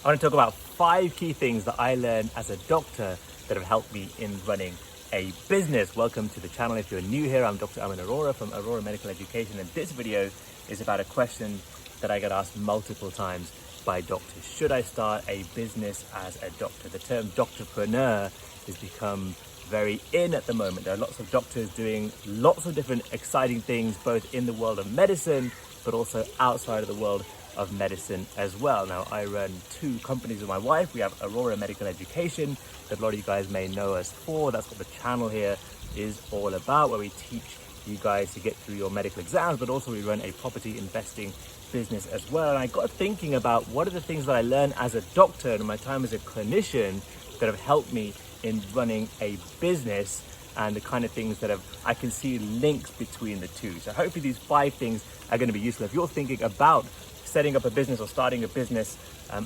I want to talk about 5 key things that I learned as a doctor that have helped me in running a business. Welcome to the channel. If you're new here, I'm Dr. Arora from Arora Medical Education, and this video is about a question that I get asked multiple times by doctors. Should I start a business as a doctor? The term doctorpreneur has become very in at the moment. There are lots of doctors doing lots of different exciting things, both in the world of medicine, but also outside of the world of medicine as well. Now, I run 2 companies with my wife. We have Arora Medical Education that a lot of you guys may know us for. That's what the channel here is all about, where we teach you guys to get through your medical exams, but also we run a property investing business as well. And I got thinking about what are the things that I learned as a doctor and my time as a clinician that have helped me in running a business, and the kind of things that I can see links between the two. So hopefully these 5 things are going to be useful. If you're thinking about setting up a business or starting a business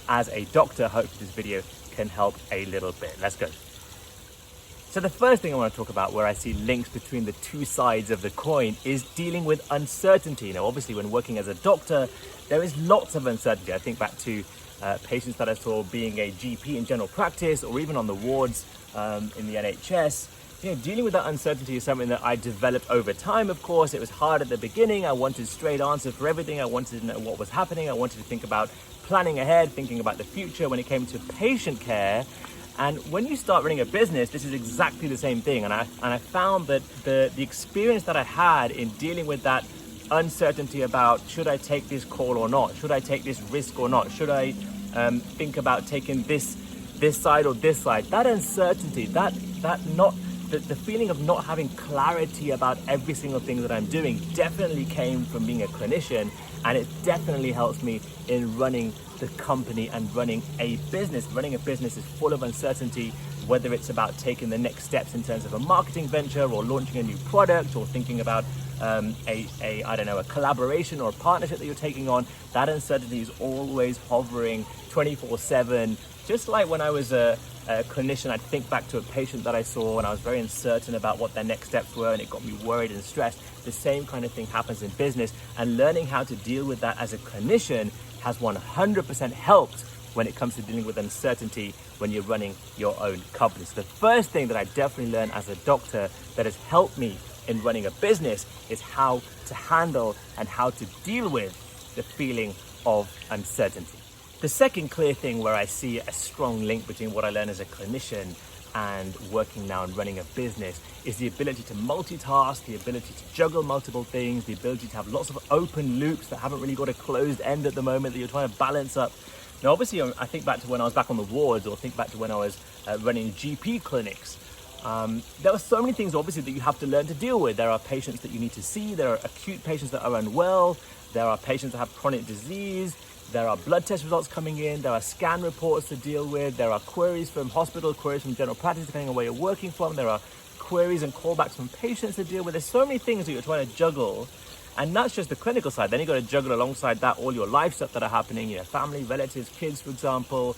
as a doctor, hopefully this video can help a little bit. Let's go. So the first thing I want to talk about, where I see links between the 2 sides of the coin, is dealing with uncertainty. Now, obviously, when working as a doctor, there is lots of uncertainty. I think back to patients that I saw being a GP in general practice, or even on the wards in the NHS. Dealing with that uncertainty is something that I developed over time. Of course, it was hard at the beginning. I wanted straight answers for everything. I wanted to know what was happening. I wanted to think about planning ahead, thinking about the future when it came to patient care. And when you start running a business, this is exactly the same thing. And I found that the experience that I had in dealing with that uncertainty about, should I take this call or not? Should I take this risk or not? Should I think about taking this side or this side? That uncertainty, the feeling of not having clarity about every single thing that I'm doing definitely came from being a clinician, and it definitely helps me in running the company and running a business. Running a business is full of uncertainty, whether it's about taking the next steps in terms of a marketing venture or launching a new product or thinking about a collaboration or a partnership that you're taking on. That uncertainty is always hovering 24/7. Just like when I was a clinician, I'd think back to a patient that I saw and I was very uncertain about what their next steps were, and it got me worried and stressed. The same kind of thing happens in business, and learning how to deal with that as a clinician has 100% helped when it comes to dealing with uncertainty when you're running your own company. So the first thing that I definitely learned as a doctor that has helped me in running a business is how to handle and how to deal with the feeling of uncertainty. The second clear thing where I see a strong link between what I learned as a clinician and working now and running a business is the ability to multitask, the ability to juggle multiple things, the ability to have lots of open loops that haven't really got a closed end at the moment that you're trying to balance up. Now, obviously, I think back to when I was back on the wards, or think back to when I was running GP clinics. There are so many things, obviously, that you have to learn to deal with. There are patients that you need to see. There are acute patients that are unwell. There are patients that have chronic disease. There are blood test results coming in. There are scan reports to deal with. There are queries from hospital, queries from general practice, depending on where you're working from. There are queries and callbacks from patients to deal with. There's so many things that you're trying to juggle. And that's just the clinical side. Then you've got to juggle alongside that all your life stuff that are happening, family, relatives, kids, for example,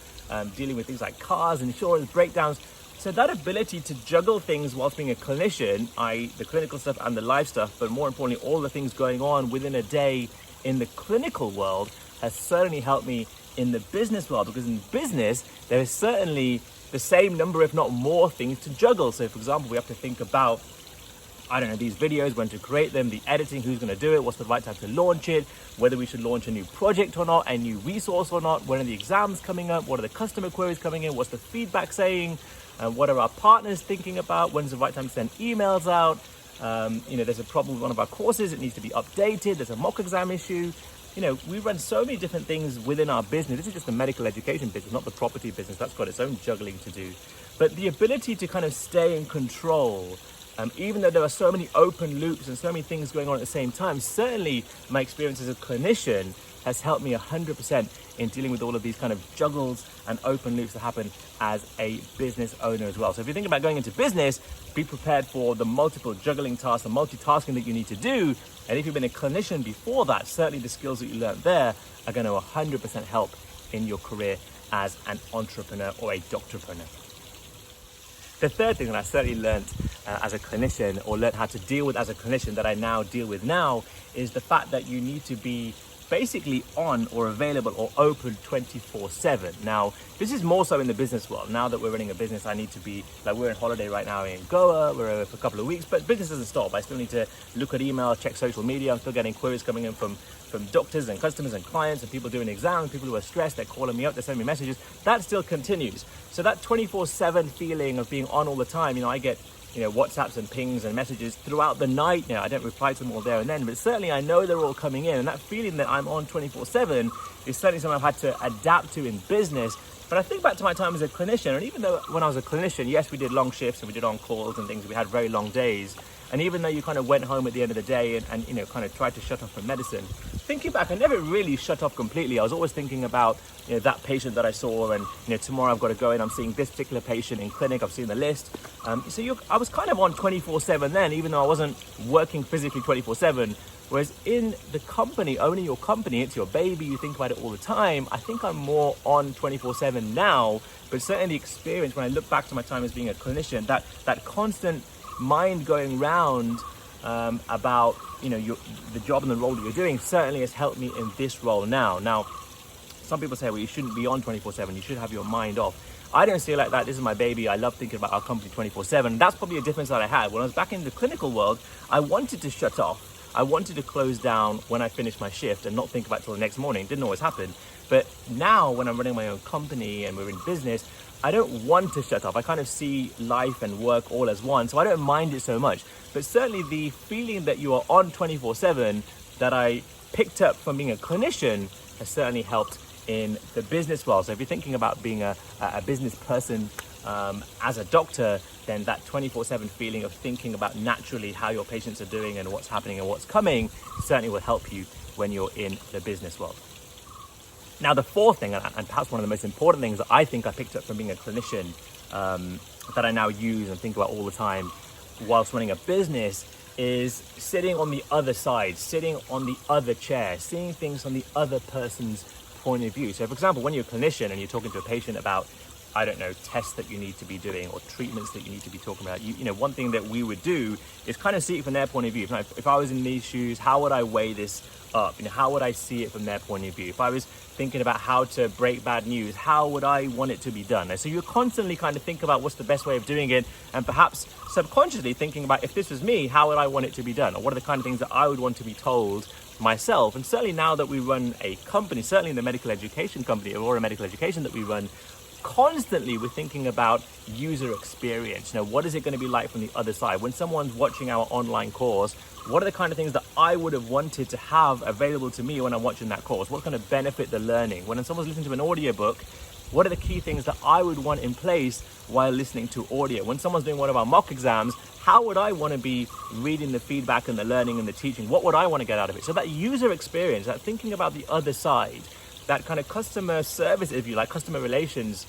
dealing with things like cars, insurance, breakdowns. So that ability to juggle things whilst being a clinician, i.e. the clinical stuff and the life stuff, but more importantly, all the things going on within a day in the clinical world, has certainly helped me in the business world, because in business, there is certainly the same number, if not more, things to juggle. So for example, we have to think about, these videos, when to create them, the editing, who's going to do it, what's the right time to launch it, whether we should launch a new project or not, a new resource or not, when are the exams coming up, what are the customer queries coming in, what's the feedback saying, what are our partners thinking about, when's the right time to send emails out, there's a problem with one of our courses, it needs to be updated, there's a mock exam issue. We run so many different things within our business. This is just the medical education business, not the property business. That's got its own juggling to do. But the ability to kind of stay in control, even though there are so many open loops and so many things going on at the same time, certainly my experience as a clinician has helped me 100% in dealing with all of these kind of juggles and open loops that happen as a business owner as well. So if you think about going into business, be prepared for the multiple juggling tasks, the multitasking that you need to do. And if you've been a clinician before that, certainly the skills that you learned there are going to 100% help in your career as an entrepreneur or a doctorpreneur. The third thing that I certainly learned as a clinician, or learned how to deal with as a clinician, that I now deal with now, is the fact that you need to be basically on or available or open 24/7. Now, this is more so in the business world. Now that we're running a business, I need to be, like, we're on holiday right now in Goa, we're over for a couple of weeks, but business doesn't stop. I still need to look at email, check social media. I'm still getting queries coming in from doctors and customers and clients and people doing exams, people who are stressed, they're calling me up, they're sending me messages. That still continues. So that 24/7 feeling of being on all the time, I get WhatsApps and pings and messages throughout the night now. I don't reply to them all there and then, but certainly I know they're all coming in, and that feeling that I'm on 24/7 is certainly something I've had to adapt to in business. But I think back to my time as a clinician, and even though when I was a clinician, yes, we did long shifts and we did on calls and things, we had very long days. And even though you kind of went home at the end of the day and kind of tried to shut off from medicine, thinking back, I never really shut off completely. I was always thinking about that patient that I saw, and tomorrow I've got to go in, I'm seeing this particular patient in clinic, I've seen the list. I was kind of on 24/7 then, even though I wasn't working physically 24/7. Whereas in the company, owning your company, it's your baby, you think about it all the time. I think I'm more on 24/7 now, but certainly the experience when I look back to my time as being a clinician, that constant mind going round about the job and the role that you're doing certainly has helped me in this role now. Now, some people say, well, you shouldn't be on 24/7, you should have your mind off. I don't see it like that. This is my baby. I love thinking about our company 24/7. That's probably a difference that I had. When I was back in the clinical world, I wanted to shut off. I wanted to close down when I finished my shift and not think about it till the next morning. It didn't always happen. But now when I'm running my own company and we're in business, I don't want to shut off. I kind of see life and work all as one, so I don't mind it so much. But certainly the feeling that you are on 24/7 that I picked up from being a clinician has certainly helped in the business world. So if you're thinking about being a business person as a doctor, then that 24/7 feeling of thinking about naturally how your patients are doing and what's happening and what's coming certainly will help you when you're in the business world. Now, the fourth thing, and perhaps one of the most important things that I think I picked up from being a clinician that I now use and think about all the time whilst running a business, is sitting on the other side, sitting on the other chair, seeing things from the other person's point of view. So for example, when you're a clinician and you're talking to a patient about, I don't know, tests that you need to be doing or treatments that you need to be talking about, one thing that we would do is kind of see it from their point of view. If I was in these shoes, how would I weigh this up? How would I see it from their point of view? If I was thinking about how to break bad news, how would I want it to be done? And so you constantly kind of think about what's the best way of doing it, and perhaps subconsciously thinking about, if this was me, how would I want it to be done? Or what are the kind of things that I would want to be told myself? And certainly now that we run a company, certainly in the medical education company, Arora Medical Education that we run, constantly we're thinking about user experience. What is it going to be like from the other side? When someone's watching our online course, what are the kind of things that I would have wanted to have available to me when I'm watching that course? What's going to benefit the learning? When someone's listening to an audiobook, what are the key things that I would want in place while listening to audio? When someone's doing one of our mock exams, how would I want to be reading the feedback and the learning and the teaching? What would I want to get out of it? So that user experience, that thinking about the other side, that kind of customer service, if you like, customer relations,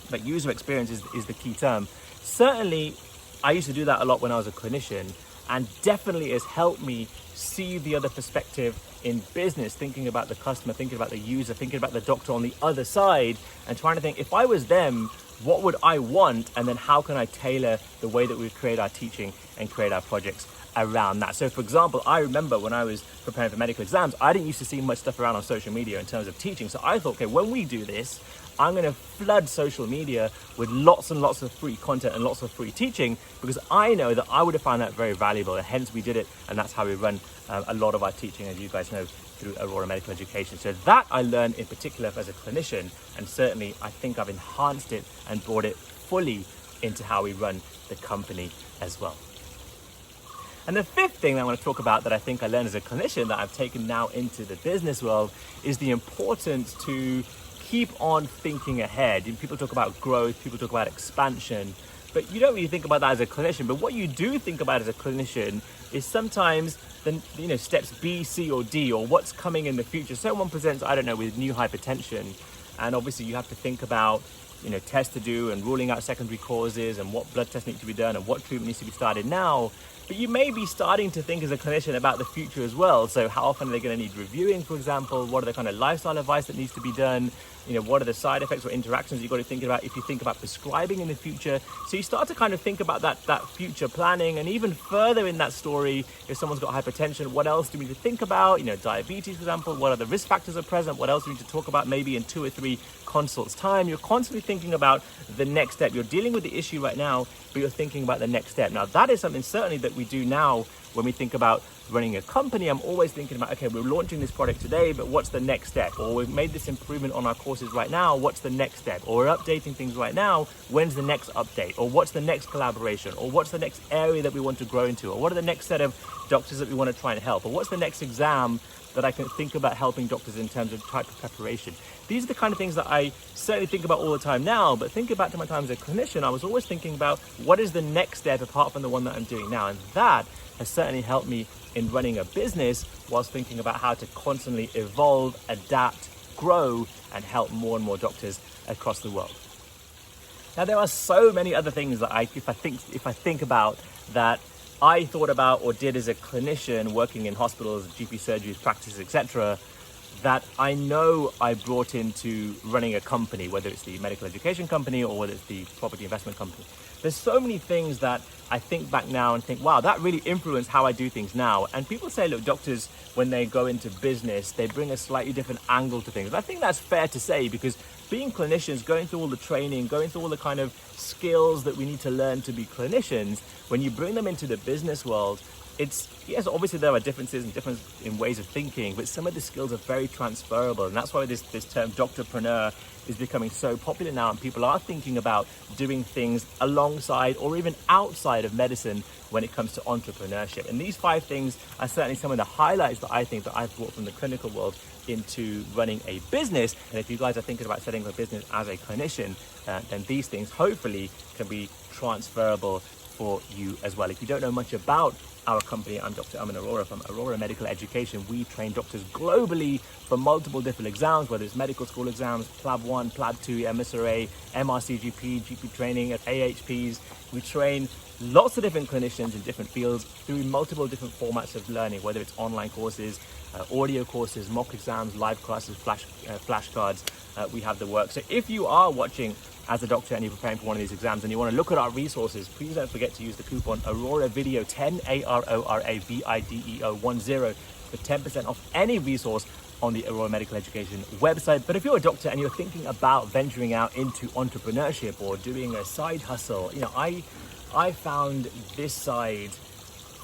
but user experience is the key term. Certainly, I used to do that a lot when I was a clinician, and definitely has helped me see the other perspective in business, thinking about the customer, thinking about the user, thinking about the doctor on the other side, and trying to think, if I was them, what would I want? And then how can I tailor the way that we create our teaching and create our projects around that? So for example, I remember when I was preparing for medical exams, I didn't used to see much stuff around on social media in terms of teaching. So I thought, okay, when we do this, I'm going to flood social media with lots and lots of free content and lots of free teaching, because I know that I would have found that very valuable, and hence we did it, and that's how we run a lot of our teaching, as you guys know, through Arora Medical Education. So that I learned in particular as a clinician, and certainly I think I've enhanced it and brought it fully into how we run the company as well. And the fifth thing that I want to talk about that I think I learned as a clinician that I've taken now into the business world is the importance to keep on thinking ahead. People talk about growth, people talk about expansion, but you don't really think about that as a clinician. But what you do think about as a clinician is sometimes the steps B, C, or D, or what's coming in the future. Someone presents, I don't know, with new hypertension, and obviously you have to think about tests to do and ruling out secondary causes and what blood tests need to be done and what treatment needs to be started now. But you may be starting to think as a clinician about the future as well. So how often are they going to need reviewing, for example? What are the kind of lifestyle advice that needs to be done? What are the side effects or interactions you've got to think about if you think about prescribing in the future? So you start to kind of think about that future planning, and even further in that story, if someone's got hypertension, what else do we need to think about? Diabetes, for example, what other risk factors are present? What else do we need to talk about maybe in 2 or 3 consults time? You're constantly thinking about the next step. You're dealing with the issue right now, but you're thinking about the next step. Now, that is something certainly that we do now when we think about running a company. I'm always thinking about, okay, we're launching this product today, but what's the next step? Or we've made this improvement on our courses right now, what's the next step? Or we're updating things right now, when's the next update? Or what's the next collaboration? Or what's the next area that we want to grow into? Or what are the next set of doctors that we want to try and help? Or what's the next exam that I can think about helping doctors in terms of type of preparation? These are the kind of things that I certainly think about all the time now, but think about to my time as a clinician, I was always thinking about what is the next step apart from the one that I'm doing now. And that has certainly helped me in running a business whilst thinking about how to constantly evolve, adapt, grow, and help more and more doctors across the world. Now, there are so many other things that if I think about that I thought about or did as a clinician working in hospitals, GP surgeries, practices, etc., that I know I brought into running a company, whether it's the medical education company or whether it's the property investment company. There's so many things that I think back now and think, wow, that really influenced how I do things now. And people say, look, doctors, when they go into business, they bring a slightly different angle to things. And I think that's fair to say, because being clinicians, going through all the training, going through all the kind of skills that we need to learn to be clinicians, when you bring them into the business world, yes, obviously there are differences and difference in ways of thinking, but some of the skills are very transferable. And that's why this term Doctorpreneur is becoming so popular now, and people are thinking about doing things alongside or even outside of medicine when it comes to entrepreneurship. And these 5 things are certainly some of the highlights that I think that I've brought from the clinical world into running a business. And if you guys are thinking about setting up a business as a clinician, then these things hopefully can be transferable for you as well. If you don't know much about our company, I'm Dr. Arora from Arora Medical Education. We train doctors globally for multiple different exams, whether it's medical school exams, PLAB 1, PLAB 2, MSRA, MRCGP, GP training, AHPs. We train lots of different clinicians in different fields through multiple different formats of learning, whether it's online courses, audio courses, mock exams, live classes, flashcards. We have the work. So if you are watching as a doctor and you're preparing for one of these exams and you want to look at our resources, please don't forget to use the coupon AroraVideo10, ARORAVIDEO10 for 10% off any resource on the Arora Medical Education website. But if you're a doctor and you're thinking about venturing out into entrepreneurship or doing a side hustle, I found this side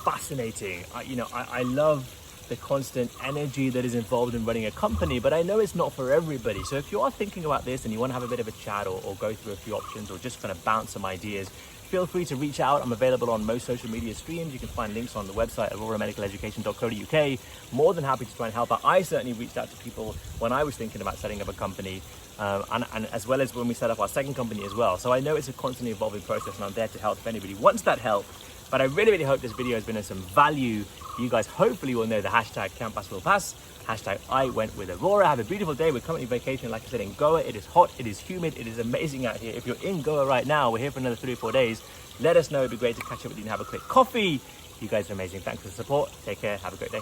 fascinating. I love the constant energy that is involved in running a company, but I know it's not for everybody. So if you are thinking about this and you want to have a bit of a chat or go through a few options or just kind of bounce some ideas, feel free to reach out. I'm available on most social media streams. You can find links on the website, aroramedicaleducation.co.uk. More than happy to try and help out. I certainly reached out to people when I was thinking about setting up a company, and as well as when we set up our second company as well. So I know it's a constantly evolving process, and I'm there to help if anybody wants that help. But I really, really hope this video has been of some value. You guys hopefully will know the hashtag #CanPassWillPass, hashtag I went with Arora. Have a beautiful day. We're currently vacation, like I said, in Goa. It is hot, it is humid, it is amazing out here. If you're in Goa right now, we're here for another 3 or 4 days. Let us know. It'd be great to catch up with you and have a quick coffee. You guys are amazing. Thanks for the support. Take care. Have a great day.